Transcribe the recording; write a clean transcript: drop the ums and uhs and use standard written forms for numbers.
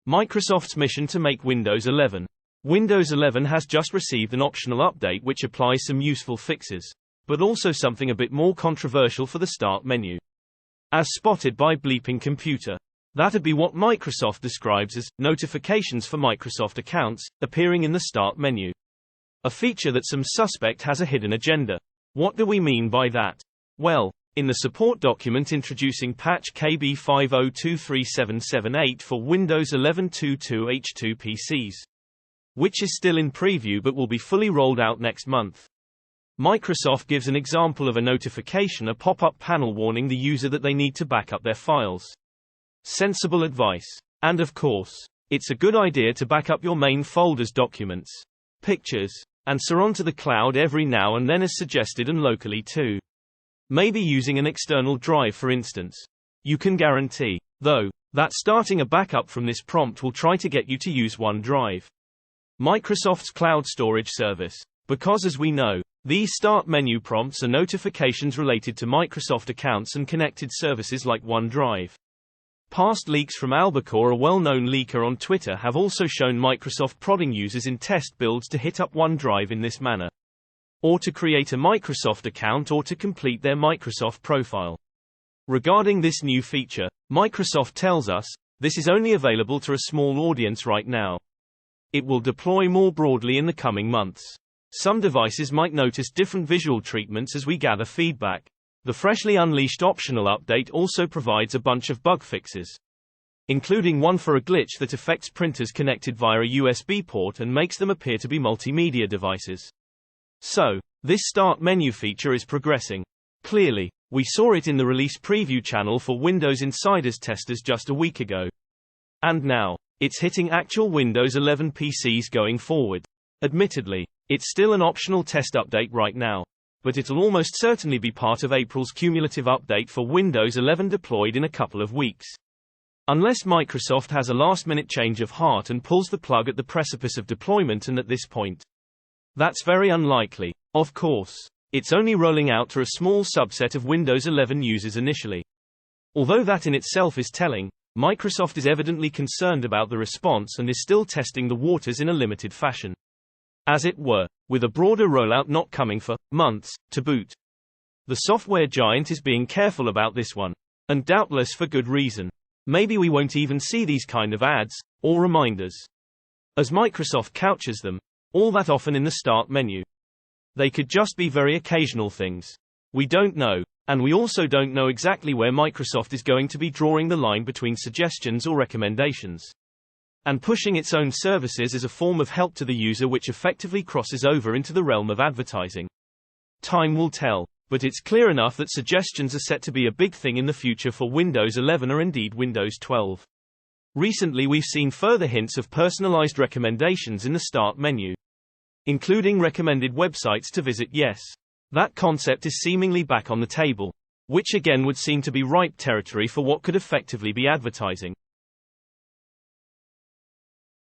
Microsoft's mission to make Windows 11. Windows 11 has just received an optional update which applies some useful fixes, but also something a bit more controversial for the Start menu. As spotted by Bleeping Computer. That'd be what Microsoft describes as notifications for Microsoft accounts, appearing in the Start menu. A feature that some suspect has a hidden agenda. What do we mean by that? Well, in the support document introducing patch KB50237778 for Windows 11.2.2 H2 PCs, which is still in preview but will be fully rolled out next month, Microsoft gives an example of a notification, a pop-up panel warning the user that they need to back up their files. Sensible advice. And of course, it's a good idea to back up your main folders, documents, pictures, and so on to the cloud every now and then as suggested, and locally too. Maybe using an external drive for instance. You can guarantee, though, that starting a backup from this prompt will try to get you to use OneDrive, Microsoft's cloud storage service. Because as we know, these Start menu prompts are notifications related to Microsoft accounts and connected services like OneDrive. Past leaks from Albacore, a well-known leaker on Twitter, have also shown Microsoft prodding users in test builds to hit up OneDrive in this manner, or to create a Microsoft account or to complete their Microsoft profile. Regarding this new feature, Microsoft tells us, this is only available to a small audience right now. It will deploy more broadly in the coming months. Some devices might notice different visual treatments as we gather feedback. The freshly unleashed optional update also provides a bunch of bug fixes, including one for a glitch that affects printers connected via a USB port and makes them appear to be multimedia devices. So, this Start menu feature is progressing. Clearly, we saw it in the release preview channel for Windows Insiders testers just a week ago. And now, it's hitting actual Windows 11 PCs going forward. Admittedly, it's still an optional test update right now, but it'll almost certainly be part of April's cumulative update for Windows 11 deployed in a couple of weeks. Unless Microsoft has a last-minute change of heart and pulls the plug at the precipice of deployment, and at this point, that's very unlikely. Of course, it's only rolling out to a small subset of Windows 11 users initially. Although that in itself is telling, Microsoft is evidently concerned about the response and is still testing the waters in a limited fashion, as it were, with a broader rollout not coming for months to boot. The software giant is being careful about this one, and doubtless for good reason. Maybe we won't even see these kind of ads, or reminders, as Microsoft couches them, all that often in the Start menu. They could just be very occasional things. We don't know, and we also don't know exactly where Microsoft is going to be drawing the line between suggestions or recommendations, and pushing its own services as a form of help to the user, which effectively crosses over into the realm of advertising. Time will tell, but it's clear enough that suggestions are set to be a big thing in the future for Windows 11 or indeed Windows 12. Recently we've seen further hints of personalized recommendations in the Start menu, including recommended websites to visit. Yes, that concept is seemingly back on the table, which again would seem to be ripe territory for what could effectively be advertising.